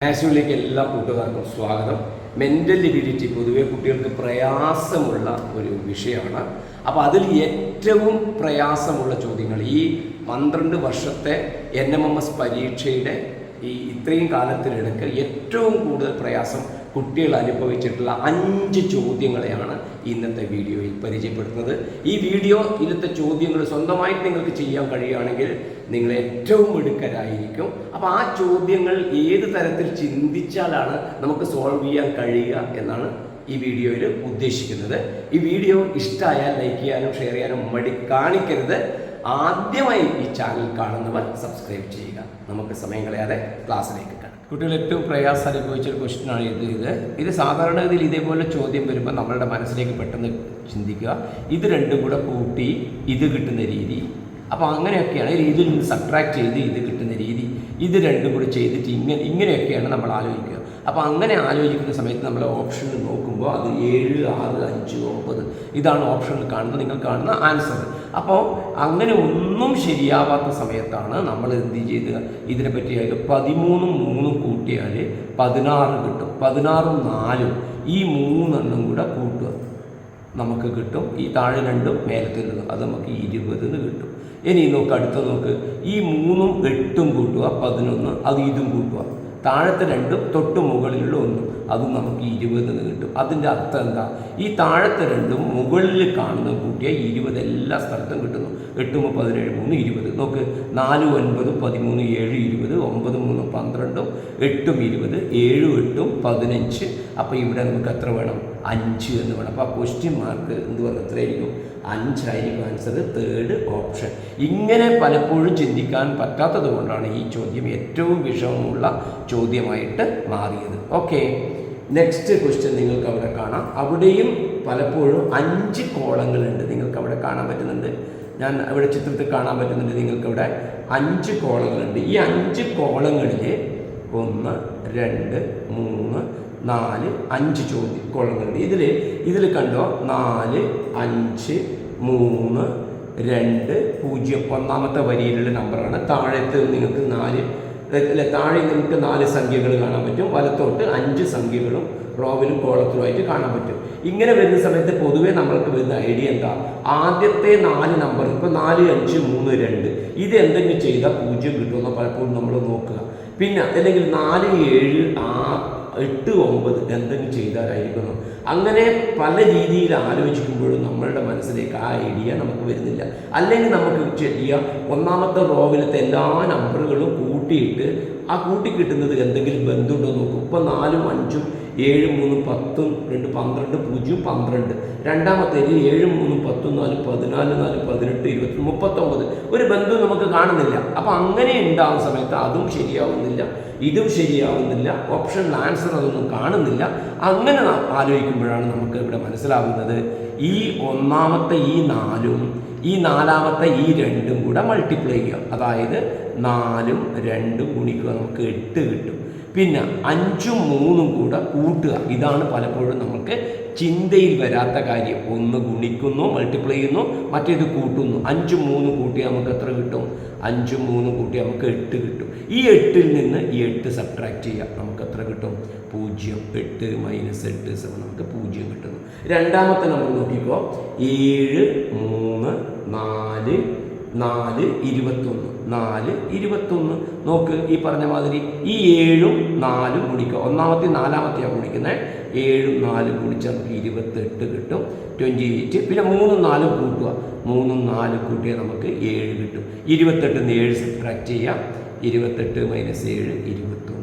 മാത്സിലേക്ക് എല്ലാ കൂട്ടുകാർക്കും സ്വാഗതം. മെൻ്റൽ എബിലിറ്റി പൊതുവെ കുട്ടികൾക്ക് പ്രയാസമുള്ള ഒരു വിഷയമാണ്. അപ്പോൾ അതിൽ ഏറ്റവും പ്രയാസമുള്ള ചോദ്യങ്ങൾ ഈ 12 വർഷത്തെ NMMS പരീക്ഷയുടെ ഇത്രയും കാലത്തിനിടയ്ക്ക് ഏറ്റവും കൂടുതൽ പ്രയാസം കുട്ടികൾ അനുഭവിച്ചിട്ടുള്ള 5 ചോദ്യങ്ങളെയാണ് ഇന്നത്തെ വീഡിയോയിൽ പരിചയപ്പെടുത്തുന്നത്. ഈ ഇതിലത്തെ ചോദ്യങ്ങൾ സ്വന്തമായിട്ട് നിങ്ങൾക്ക് ചെയ്യാൻ കഴിയുകയാണെങ്കിൽ നിങ്ങൾ ഏറ്റവും മിടുക്കരായിരിക്കും. അപ്പോൾ ആ ചോദ്യങ്ങൾ ഏത് തരത്തിൽ ചിന്തിച്ചാലാണ് നമുക്ക് സോൾവ് ചെയ്യാൻ കഴിയുക എന്നാണ് ഈ വീഡിയോയിൽ ഉദ്ദേശിക്കുന്നത്. ഈ വീഡിയോ ഇഷ്ടമായാൽ ലൈക്ക് ചെയ്യാനും ഷെയർ ചെയ്യാനും മടി കാണിക്കരുത്. ആദ്യമായി ഈ ചാനൽ കാണുന്നവർ സബ്സ്ക്രൈബ് ചെയ്യുക. നമുക്ക് സമയം കളയാതെ ക്ലാസ്സിലേക്ക് കാണാം. കുട്ടികൾ ഏറ്റവും പ്രയാസം അനുഭവിച്ചൊരു ക്വസ്റ്റ്യനാണ് ഇത് സാധാരണഗതിയിൽ ഇതേപോലെ ചോദ്യം വരുമ്പോൾ നമ്മളുടെ മനസ്സിലേക്ക് പെട്ടെന്ന് ചിന്തിക്കുക, ഇത് രണ്ടും കൂടെ കൂട്ടി ഇത് കിട്ടുന്ന രീതി. അപ്പോൾ അങ്ങനെയൊക്കെയാണ് ഇതിൽ നിന്ന് സബ്ട്രാക്ട് ചെയ്ത് ഇത് കിട്ടുന്ന രീതി, ഇത് രണ്ടും കൂടി ചെയ്തിട്ട് ഇങ്ങനെയൊക്കെയാണ് നമ്മൾ ആലോചിക്കുക. അപ്പോൾ അങ്ങനെ ആലോചിക്കുന്ന സമയത്ത് നമ്മൾ ഓപ്ഷനിൽ നോക്കുമ്പോൾ അത് 7, 6, 5, 9 ഇതാണ് ഓപ്ഷനിൽ കാണുന്നത്, നിങ്ങൾ കാണുന്ന ആൻസർ. അപ്പോൾ അങ്ങനെ ഒന്നും ശരിയാവാത്ത സമയത്താണ് നമ്മൾ എന്ത് ചെയ്ത് ഇതിനെപ്പറ്റി 13ഉം 3ഉം കൂട്ടിയാൽ 16 കിട്ടും. 16ഉം 4ഉം ഈ 3 കൂടെ കൂട്ടുക നമുക്ക് കിട്ടും. ഈ താഴെ 2ഉം മേലത്തിൽ നിന്നും അത് നമുക്ക് 20 കിട്ടും. ഇനി നോക്ക്, അടുത്ത നോക്ക്, ഈ 3ഉം 8ഉം കൂട്ടുക 11, അത് ഇതും കൂട്ടുക. താഴത്തെ 2ഉം തൊട്ട് മുകളിലുള്ള 1 അതും നമുക്ക് 20 കിട്ടും. അതിൻ്റെ അർത്ഥം എന്താ? ഈ താഴത്തെ 2ഉം മുകളിൽ കാണുന്ന കൂട്ടിയ 20 എല്ലാ സ്ഥലത്തും കിട്ടുന്നു. 8, 17, 3, 20. നോക്ക്, 4, 9, 13, 7, 20, 9, 3, 12, 8, 20, 7, 8, 15. അപ്പോൾ ഇവിടെ നമുക്ക് എത്ര വേണം? 5 എന്ന് വേണം. അപ്പോൾ ആ ക്വസ്റ്റ്യൻ മാർക്ക് എന്ത് പറയുക? എത്രയായിരിക്കും? 5 ആയിരിക്കും ആൻസർ, തേർഡ് ഓപ്ഷൻ. ഇങ്ങനെ പലപ്പോഴും ചിന്തിക്കാൻ പറ്റാത്തത് കൊണ്ടാണ് ഈ ചോദ്യം ഏറ്റവും വിഷമമുള്ള ചോദ്യമായിട്ട് മാറിയത്. ഓക്കെ, നെക്സ്റ്റ് ക്വസ്റ്റ്യൻ നിങ്ങൾക്ക് അവിടെ കാണാം. അവിടെയും പലപ്പോഴും 5 കോളങ്ങളുണ്ട്. നിങ്ങൾക്ക് അവിടെ കാണാൻ പറ്റുന്നുണ്ട്, ഞാൻ അവിടെ ചിത്രത്തിൽ കാണാൻ പറ്റുന്നുണ്ട്. നിങ്ങൾക്കവിടെ 5 കോളങ്ങളുണ്ട്. ഈ 5 കോളങ്ങളിൽ 1, 2, 3, 4, 5 കോളങ്ങളുണ്ട്. ഇതിൽ കണ്ടോ, 4, 5, 3, 2, 0 ഒന്നാമത്തെ വരിയിലുള്ള നമ്പറാണ്. താഴത്ത് നിങ്ങൾക്ക് 4 താഴെ നിങ്ങൾക്ക് 4 സംഖ്യകൾ കാണാൻ പറ്റും. വലത്തോട്ട് 5 സംഖ്യകളും റോവിലും കോളത്തിലുമായിട്ട് കാണാൻ പറ്റും. ഇങ്ങനെ വരുന്ന സമയത്ത് പൊതുവെ നമ്മൾക്ക് വരുന്ന ഐഡിയ എന്താ? ആദ്യത്തെ 4 നമ്പർ, ഇപ്പോൾ 4, 5, 3, 2 ഇത് എന്തെങ്കിലും ചെയ്താൽ 0 കിട്ടുമെന്നോ പലപ്പോഴും നമ്മൾ നോക്കുക. പിന്നെ അല്ലെങ്കിൽ 4, 7, 8, 9 എന്തെങ്കിലും ചെയ്താലായിരിക്കുന്നു. അങ്ങനെ പല രീതിയിൽ ആലോചിക്കുമ്പോഴും നമ്മളുടെ മനസ്സിലേക്ക് ആ ഐഡിയ നമുക്ക് വരുന്നില്ല. അല്ലെങ്കിൽ നമുക്ക് ചെയ്യാം, ഒന്നാമത്തെ റോവിലത്തെ എല്ലാ നമ്പറുകളും കൂട്ടിയിട്ട് ആ കൂട്ടിക്കിട്ടുന്നത് എന്തെങ്കിലും ബന്ധമുണ്ടോ നോക്കും. ഇപ്പോൾ 4, 5, 7, 3, 10, 2, 12, 0, 12. രണ്ടാമത്തേത് 7, 3, 10, 4, 14, 4, 18, 20, 39 ഒരു ബന്ധം നമുക്ക് കാണുന്നില്ല. അപ്പോൾ അങ്ങനെ ഉണ്ടാകുന്ന സമയത്ത് അതും ശരിയാവുന്നില്ല, ഇതും ശരിയാവുന്നില്ല, ഓപ്ഷനിൽ ആൻസർ അതൊന്നും കാണുന്നില്ല. അങ്ങനെ ആലോചിക്കുമ്പോഴാണ് നമുക്ക് ഇവിടെ മനസ്സിലാകുന്നത് ഈ ഒന്നാമത്തെ ഈ 4ഉം ഈ നാലാമത്തെ ഈ 2ഉം കൂടെ മൾട്ടിപ്ലൈ ചെയ്യുക. അതായത് 4ഉം 2ഉം ഗുണിക്കുക, നമുക്ക് 8 കിട്ടും. പിന്നെ 5ഉം 3ഉം കൂടെ കൂട്ടുക. ഇതാണ് പലപ്പോഴും നമുക്ക് ചിന്തയിൽ വരാത്ത കാര്യം. ഒന്ന് ഗുണിക്കുന്നു, മൾട്ടിപ്ലൈ ചെയ്യുന്നു, മറ്റേത് കൂട്ടുന്നു. 5ഉം 3ഉം കൂട്ടിയാൽ നമുക്ക് എത്ര കിട്ടും? 5ഉം 3ഉം കൂട്ടിയാൽ നമുക്ക് 8 കിട്ടും. ഈ 8ൽ നിന്ന് ഈ 8 സബ്ട്രാക്ട് ചെയ്യാം, നമുക്ക് എത്ര കിട്ടും? 0. 8 - 8 നമുക്ക് 0 കിട്ടുന്നു. രണ്ടാമത്തെ നമ്പർ നോക്കിക്കോ, 7, 3, 4, 4, 21. 4, 21. നോക്ക്, ഈ പറഞ്ഞ മാതിരി ഈ 7ഉം 4ഉം ഗുണിക്കുക. ഒന്നാമത്തെ 4ാമത്തെയാണ് ഗുണിക്കുന്നത്. 7ഉം 4ഉം ഗുണിച്ചാൽ നമുക്ക് 28 കിട്ടും, 28. പിന്നെ 3ഉം 4ഉം കൂട്ടുക. 3ഉം 4ഉം കൂട്ടിയാൽ നമുക്ക് 7 കിട്ടും. 28 - 7 സബ്ട്രാക്ട് ചെയ്യാം. 28 - 7 21.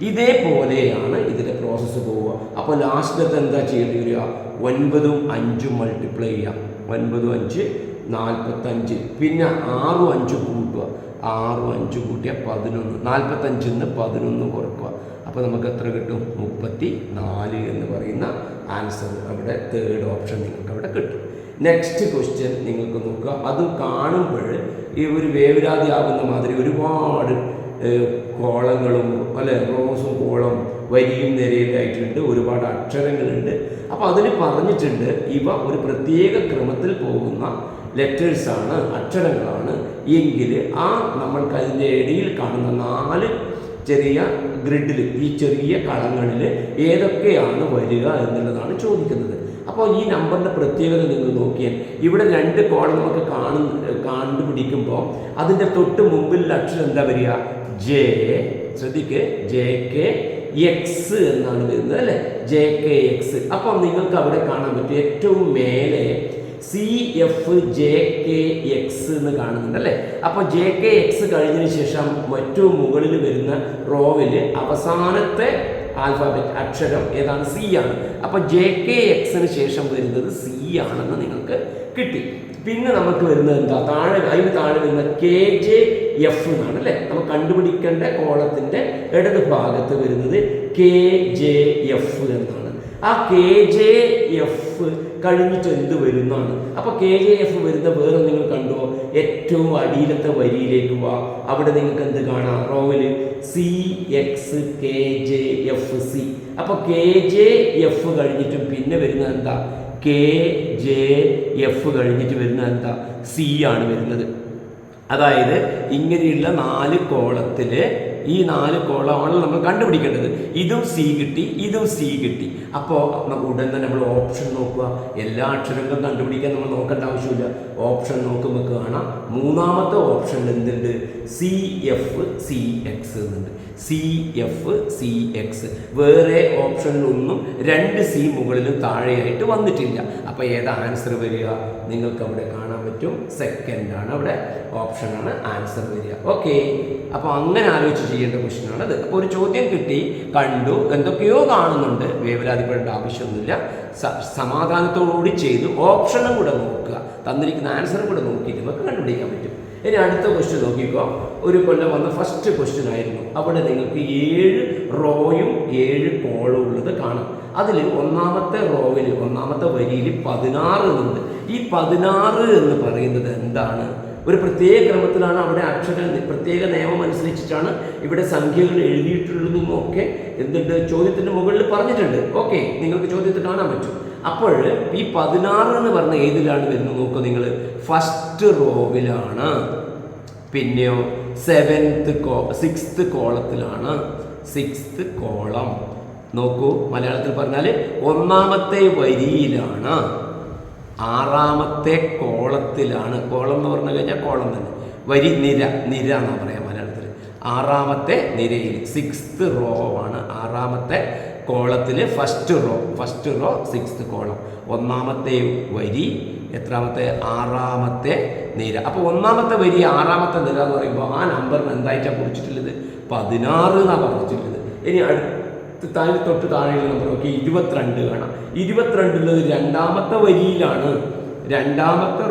ഇതേപോലെയാണ് ഇതിൻ്റെ പ്രോസസ്സ് പോവുക. അപ്പോൾ ലാസ്റ്റിലത്തെ എന്താ ചെയ്യേണ്ടി വരിക? 9ഉം 5ഉം മൾട്ടിപ്ലൈ ചെയ്യാം. 9ഉം 5 45. പിന്നെ 6ഉം 5ഉം കൂട്ടുക. 6ഉം 5ഉം കൂട്ടിയാൽ 11. 45 നിന്ന് 11 കുറക്കുക. അപ്പോൾ നമുക്ക് എത്ര കിട്ടും? 34 എന്ന് പറയുന്ന ആൻസർ അവിടെ തേർഡ് ഓപ്ഷൻ നിങ്ങൾക്ക് അവിടെ കിട്ടും. നെക്സ്റ്റ് ക്വസ്റ്റ്യൻ നിങ്ങൾക്ക് നോക്കുക. അത് കാണുമ്പോൾ ഈ ഒരു വേവരാതി ആകുന്ന മാതിരി ഒരുപാട് കോളങ്ങളും അല്ലെ, റോസും കോളം വരിയും നിരയിലായിട്ടുണ്ട്, ഒരുപാട് അക്ഷരങ്ങളുണ്ട്. അപ്പോൾ അതിൽ പറഞ്ഞിട്ടുണ്ട് ഇവ ഒരു പ്രത്യേക ക്രമത്തിൽ പോകുന്ന ലെറ്റേഴ്സാണ്, അക്ഷരങ്ങളാണ് എങ്കിൽ നമ്മൾക്ക് അതിൻ്റെ ഇടയിൽ കാണുന്ന 4 ചെറിയ ഗ്രിഡിൽ, ഈ ചെറിയ കളങ്ങളിൽ ഏതൊക്കെയാണ് വരിക എന്നുള്ളതാണ് ചോദിക്കുന്നത്. അപ്പോൾ ഈ നമ്പറിൻ്റെ പ്രത്യേകത നിങ്ങൾ നോക്കിയാൽ ഇവിടെ 2 കോളം നമുക്ക് കണ്ടുപിടിക്കുമ്പോൾ അതിൻ്റെ തൊട്ട് മുമ്പിലുള്ള അക്ഷരം എന്താ വരിക? ജെ. ശ്രദ്ധിക്ക്, JK X എന്നാണ് വരുന്നത് അല്ലേ? JK X. അപ്പം നിങ്ങൾക്ക് അവിടെ കാണാൻ പറ്റും ഏറ്റവും മേലെ CFJKX എന്ന് കാണുന്നുണ്ട് അല്ലേ? അപ്പോൾ JKX കഴിഞ്ഞതിന് ശേഷം ഏറ്റവും മുകളിൽ വരുന്ന റോവിൽ അവസാനത്തെ ആൽഫാബറ്റ് അക്ഷരം ഏതാണ്? C ആണ്. അപ്പോൾ JKXന് ശേഷം വരുന്നത് C ആണെന്ന് നിങ്ങൾക്ക് കിട്ടി. പിന്നെ നമുക്ക് വരുന്നത് എന്താ? അതിന് താഴെ വരുന്ന KJF എന്നാണ് അല്ലേ? നമ്മൾ കണ്ടുപിടിക്കേണ്ട കോളത്തിൻ്റെ ഇടത് ഭാഗത്ത് വരുന്നത് KJF എന്നാണ്. ആ KJF കഴിഞ്ഞിട്ട് എന്ത് വരുന്നതാണ്? അപ്പോൾ KJF വരുന്ന വേറെ നിങ്ങൾ കണ്ടോ? ഏറ്റവും അടിയിലത്തെ വരിയിലേക്ക് വാ. അവിടെ നിങ്ങൾക്ക് എന്ത് കാണാം? റോവിൽ CXKJFC. അപ്പോൾ KJF കഴിഞ്ഞിട്ടും പിന്നെ വരുന്നത് എന്താ? KJF കഴിഞ്ഞിട്ട് വരുന്നത് എന്താ? C ആണ് വരുന്നത്. അതായത് ഇങ്ങനെയുള്ള 4 കോളത്തിൽ ഈ 4 കോളമാണ് നമ്മൾ കണ്ടുപിടിക്കേണ്ടത്. ഇതും C കിട്ടി, ഇതും C കിട്ടി. അപ്പോൾ ഉടൻ തന്നെ നമ്മൾ ഓപ്ഷൻ നോക്കുക. എല്ലാ അക്ഷരങ്ങളും കണ്ടുപിടിക്കാൻ നമ്മൾ നോക്കേണ്ട ആവശ്യമില്ല. ഓപ്ഷൻ നോക്കുമ്പോൾ കാണാം മൂന്നാമത്തെ ഓപ്ഷനിൽ എന്തുണ്ട്? CFCX എന്നുണ്ട്. CFCX. വേറെ ഓപ്ഷനിലൊന്നും 2 C മുകളിലും താഴെയായിട്ട് വന്നിട്ടില്ല. അപ്പോൾ ഏതാ ആൻസർ വരിക? നിങ്ങൾക്ക് അവിടെ കാണാൻ പറ്റും, സെക്കൻഡാണ് അവിടെ ഓപ്ഷനാണ് ആൻസർ വരിക. ഓക്കെ, അപ്പോൾ അങ്ങനെ ആലോചിച്ച് ചെയ്യേണ്ട ക്വസ്റ്റ്യനാണ് അത്. അപ്പോൾ ഒരു ചോദ്യം കിട്ടി, കണ്ടു, എന്തൊക്കെയോ കാണുന്നുണ്ട്, വേവലാതിപ്പെടേണ്ട ആവശ്യമൊന്നുമില്ല. സമാധാനത്തോടുകൂടി ചെയ്ത് ഓപ്ഷനും കൂടെ നോക്കുക, തന്നിരിക്കുന്ന ആൻസറും കൂടെ നോക്കിയിട്ട് നമുക്ക് കണ്ടുപിടിക്കാൻ പറ്റും. ഇനി അടുത്ത ക്വസ്റ്റ്യൻ നോക്കിക്കോ. ഒരു കൊല്ലം വന്ന ഫസ്റ്റ് ക്വസ്റ്റ്യൻ ആയിരുന്നു. അവിടെ നിങ്ങൾക്ക് 7 റോയും 7 കോളും ഉള്ളത് കാണാം. അതിൽ ഒന്നാമത്തെ റോവിൽ, ഒന്നാമത്തെ വരിയിൽ 16 എന്നുണ്ട്. ഈ 16 എന്ന് പറയുന്നത് എന്താണ്? ഒരു പ്രത്യേക ക്രമത്തിലാണ് അവിടെ അക്ഷരം, പ്രത്യേക നിയമം അനുസരിച്ചിട്ടാണ് ഇവിടെ സംഖ്യകൾ എഴുതിയിട്ടുള്ളതെന്നൊക്കെ എന്തുണ്ട് ചോദ്യത്തിൻ്റെ മുകളിൽ പറഞ്ഞിട്ടുണ്ട്. ഓക്കെ, നിങ്ങൾക്ക് ചോദ്യത്തിൽ കാണാൻ പറ്റും. അപ്പോൾ ഈ 16 എന്ന് പറഞ്ഞ ഏതിലാണ് വരുന്നത് നോക്കുക നിങ്ങൾ? ഫസ്റ്റ് റോവിലാണ്. പിന്നെയോ 6th കോളത്തിലാണ്. 6th കോളം നോക്കൂ, മലയാളത്തിൽ പറഞ്ഞാൽ ഒന്നാമത്തെ വരിയിലാണ്, 6ാമത്തെ കോളത്തിലാണ്. കോളം എന്ന് പറഞ്ഞു കഴിഞ്ഞാൽ കോളം തന്നെ, വരി, നിര എന്നാണ് പറയാം മലയാളത്തിൽ. 6ാമത്തെ നിരയിൽ 6th റോ ആണ്. 6ാമത്തെ കോളത്തിൽ ഫസ്റ്റ് റോ 6th കോളം. ഒന്നാമത്തെ വരി എത്രാമത്തെ? 6ാമത്തെ നിര. അപ്പോൾ ഒന്നാമത്തെ വരി 6ാമത്തെ നിര എന്ന് പറയുമ്പോൾ ആ നമ്പറിന് എന്തായിട്ടാണ് കുറിച്ചിട്ടുള്ളത്? 16 എന്നാണ് പറഞ്ഞിട്ടുള്ളത്. ഇനി തൊട്ട് താഴെയുള്ള നമ്പർ നോക്കി 22 കാണാം. 22 രണ്ടാമത്തെ വരിയിലാണ്, 2ാമത്തെ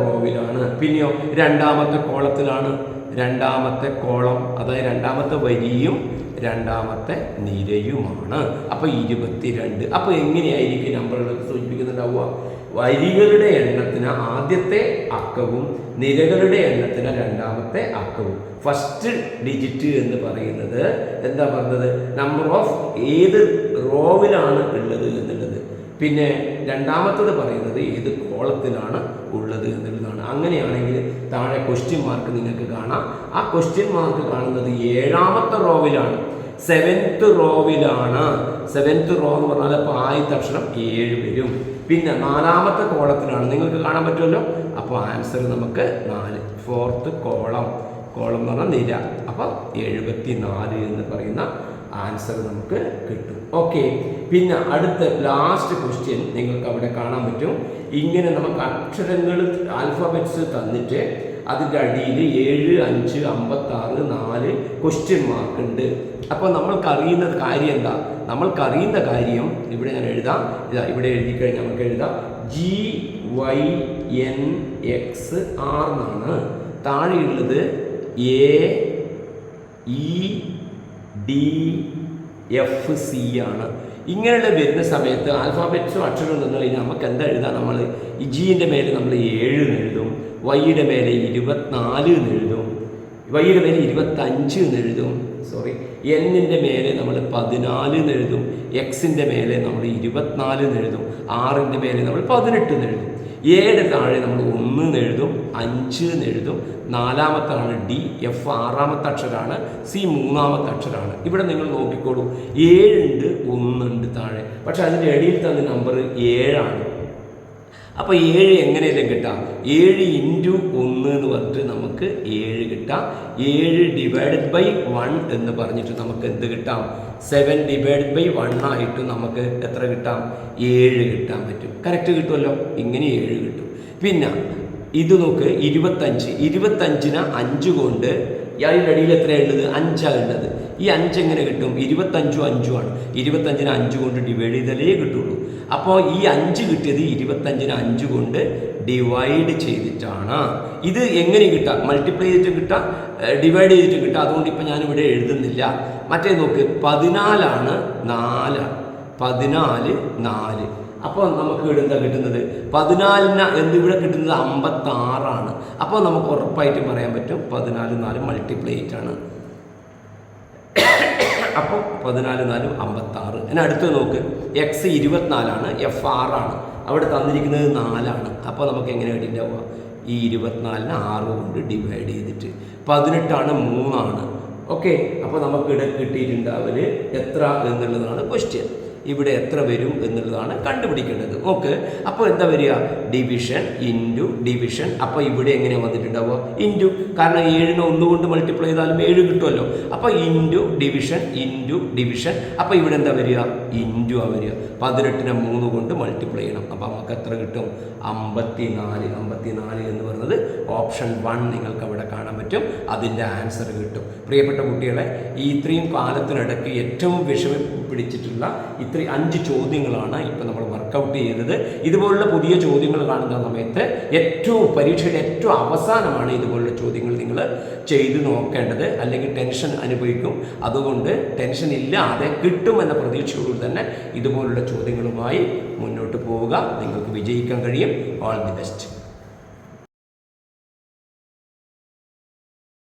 റോവിലാണ്. പിന്നെയോ 2ാമത്തെ കോളത്തിലാണ്. 2ാമത്തെ കോളം, അതായത് 2ാമത്തെ വരിയും 2ാമത്തെ നിരയുമാണ്. അപ്പോൾ 22. അപ്പോൾ എങ്ങനെയായിരിക്കും നമ്പറുകൾ സൂചിപ്പിക്കുന്നുണ്ടാവുക? വരികളുടെ എണ്ണത്തിന് ആദ്യത്തെ അക്കവും നിരകളുടെ എണ്ണത്തിന് 2ാമത്തെ അക്കവും. ഫസ്റ്റ് ഡിജിറ്റ് എന്ന് പറയുന്നത് എന്താ പറഞ്ഞത്? നമ്പർ ഓഫ് ഏത് റോവിലാണ് ഉള്ളത് എന്നുള്ളത്. പിന്നെ 2ാമത്തത് പറയുന്നത് ഏത് കോളത്തിലാണ് ഉള്ളത് എന്നുള്ളതാണ്. അങ്ങനെയാണെങ്കിൽ താഴെ ക്വസ്റ്റ്യൻ മാർക്ക് നിങ്ങൾക്ക് കാണാം. ആ ക്വസ്റ്റ്യൻ മാർക്ക് കാണുന്നത് 7ാമത്തെ റോവിലാണ്, 7th റോവിലാണ്. 7th റോ എന്ന് പറഞ്ഞാൽ അപ്പോൾ ആദ്യത്തെ അക്ഷരം 7 വരും. പിന്നെ 4ാമത്തെ കോളത്തിലാണ്, നിങ്ങൾക്ക് കാണാൻ പറ്റുമല്ലോ. അപ്പോൾ ആൻസർ നമുക്ക് 4, 4th കോളം എന്ന് പറഞ്ഞാൽ നിര. അപ്പോൾ 74 എന്ന് പറയുന്ന ആൻസർ നമുക്ക് കിട്ടും. ഓക്കെ, പിന്നെ അടുത്ത ലാസ്റ്റ് ക്വസ്റ്റ്യൻ നിങ്ങൾക്ക് അവിടെ കാണാൻ പറ്റും. ഇങ്ങനെ നമുക്ക് അക്ഷരങ്ങൾ, ആൽഫബറ്റ്സ് തന്നിട്ട് അതിൻ്റെ അടിയിൽ 7, 5, 56, 4 ക്വസ്റ്റ്യൻ മാർക്ക് ഉണ്ട്. അപ്പോൾ നമ്മൾക്കറിയുന്ന കാര്യം എന്താ? നമ്മൾക്കറിയുന്ന കാര്യം ഇവിടെ ഞാൻ എഴുതാം. ഇവിടെ എഴുതി കഴിഞ്ഞാൽ നമുക്ക് എഴുതാം GYNXR എന്നാണ്. താഴെയുള്ളത് AEDFC ആണ്. ഇങ്ങനെയുള്ള വരുന്ന സമയത്ത് ആൽഫാബറ്റ്സും അക്ഷരവും തന്നു കഴിഞ്ഞാൽ നമുക്ക് എന്താ എഴുതാം? നമ്മൾ ഈ ജിൻ്റെ മേലെ നമ്മൾ 7 എന്ന് എഴുതും, വൈയുടെ മേലെ 24 എന്ന് എഴുതും, വൈയുടെ മേലെ 25 എന്ന് എഴുതും, എന്നിൻ്റെ മേലെ നമ്മൾ 14 എന്ന് എഴുതും, എക്സിൻ്റെ മേലെ നമ്മൾ 24 എന്ന് എഴുതും, ആറിൻ്റെ മേലെ നമ്മൾ 18 എന്ന് എഴുതും. എയുടെ താഴെ നമ്മൾ 1 എന്ന് എഴുതും, 5 എന്ന് എഴുതും. 4ാമത്താണ് D, F 6ാമത്തെ അക്ഷരമാണ്, C 3ാമത്തെ അക്ഷരമാണ്. ഇവിടെ നിങ്ങൾ നോക്കിക്കോളൂ, 7 ഉണ്ട്, 1 ഉണ്ട് താഴെ, പക്ഷെ അതിൻ്റെ ഇടയിൽ തന്നെ നമ്പർ 7ആണ്. അപ്പോൾ 7 എങ്ങനെയെങ്കിലും കിട്ടാം, 7 ഇൻറ്റു 1 എന്ന് പറഞ്ഞിട്ട് നമുക്ക് 7 കിട്ടാം. 7 ഡിവൈഡഡ് ബൈ 1 എന്ന് പറഞ്ഞിട്ട് നമുക്ക് എന്ത് കിട്ടാം, 7 ഡിവൈഡഡ് ബൈ 1 ആയിട്ട് നമുക്ക് എത്ര കിട്ടാം, 7 കിട്ടാൻ പറ്റും. കറക്റ്റ് കിട്ടുമല്ലോ, ഇങ്ങനെ 7 കിട്ടും. പിന്നെ ഇത് നോക്ക്, 25. 25നെ 5 കൊണ്ട്, അതിൻ്റെ ഇടയിൽ എത്രയാണ് ഉള്ളത്, 5ആണ് ഉള്ളത്. ഈ 5 എങ്ങനെ കിട്ടും, 25ഉം 5ഉമാണ്. 25നെ 5 കൊണ്ട് ഡിവൈഡ് ചെയ്താലേ കിട്ടുള്ളൂ. അപ്പോൾ ഈ 5 കിട്ടിയത് 25നെ 5 കൊണ്ട് ഡിവൈഡ് ചെയ്തിട്ടാണ്. ഇത് എങ്ങനെ കിട്ടാം, മൾട്ടിപ്ലൈ ചെയ്തിട്ട് കിട്ടാം, ഡിവൈഡ് ചെയ്തിട്ട് കിട്ടാം. അതുകൊണ്ട് ഇപ്പം ഞാനിവിടെ എഴുതുന്നില്ല. മറ്റേ നോക്ക്, 14ആണ് 4, 14 4. അപ്പോൾ നമുക്ക് ഇവിടെ എന്താ കിട്ടുന്നത്, 14ന് എന്തിവിടെ കിട്ടുന്നത് 56ആണ്. അപ്പോൾ നമുക്ക് ഉറപ്പായിട്ടും പറയാൻ പറ്റും 14 4 മൾട്ടിപ്ലൈ ആയിട്ടാണ്. അപ്പോൾ 14 4 56. ഇനി അടുത്ത് നോക്ക്, X 24ആണ്, F 6ആണ്, അവിടെ തന്നിരിക്കുന്നത് 4ആണ്. അപ്പോൾ നമുക്ക് എങ്ങനെ കിട്ടിയിട്ടുണ്ടാവുക, ഈ 24നെ 6 കൊണ്ട് ഡിവൈഡ് ചെയ്തിട്ട് 18ആണ് 3ആണ്. ഓക്കെ, അപ്പോൾ നമുക്ക് ഇവിടെ കിട്ടിയിട്ടുണ്ടാവല് എത്ര എന്നുള്ളതാണ് ക്വസ്റ്റ്യൻ. ഇവിടെ എത്ര വരും എന്നുള്ളതാണ് കണ്ടുപിടിക്കേണ്ടത്. ഓക്കെ, അപ്പോൾ എന്താ വരിക, ഡിവിഷൻ ഇൻറ്റു ഡിവിഷൻ. അപ്പോൾ ഇവിടെ എങ്ങനെ വന്നിട്ടുണ്ടാവുക, ഇൻറ്റു, കാരണം 7നെ 1 കൊണ്ട് മൾട്ടിപ്ലൈ ചെയ്താലും 7 കിട്ടുമല്ലോ. അപ്പോൾ ഇൻറ്റു ഡിവിഷൻ ഇൻറ്റു ഡിവിഷൻ. അപ്പോൾ ഇവിടെ എന്താ വരിക, ഇൻറ്റു ആ വരിക. 18നെ 3 കൊണ്ട് മൾട്ടിപ്ലൈ ചെയ്യണം. അപ്പോൾ നമുക്ക് എത്ര കിട്ടും, 54. 54 എന്ന് പറയുന്നത് ഓപ്ഷൻ 1 നിങ്ങൾക്ക് അവിടെ കാണാൻ പറ്റും. അതിൻ്റെ ആൻസർ കിട്ടും. പ്രിയപ്പെട്ട കുട്ടികളെ, ഈ ഇത്രയും കാലത്തിനിടയ്ക്ക് ഏറ്റവും വിഷമം പിടിച്ചിട്ടുള്ള 5 ചോദ്യങ്ങളാണ് ഇപ്പോൾ നമ്മൾ വർക്കൗട്ട് ചെയ്തത്. ഇതുപോലുള്ള പുതിയ ചോദ്യങ്ങൾ കാണുന്ന സമയത്ത് പരീക്ഷയുടെ ഏറ്റവും അവസാനമാണ് ഇതുപോലുള്ള ചോദ്യങ്ങൾ നിങ്ങൾ ചെയ്തു നോക്കേണ്ടത്, അല്ലെങ്കിൽ ടെൻഷൻ അനുഭവിക്കും. അതുകൊണ്ട് ടെൻഷൻ ഇല്ലാതെ കിട്ടുമെന്ന പ്രതീക്ഷയോട് തന്നെ ഇതുപോലുള്ള ചോദ്യങ്ങളുമായി മുന്നോട്ട് പോവുക. നിങ്ങൾക്ക് വിജയിക്കാൻ കഴിയും. All the best.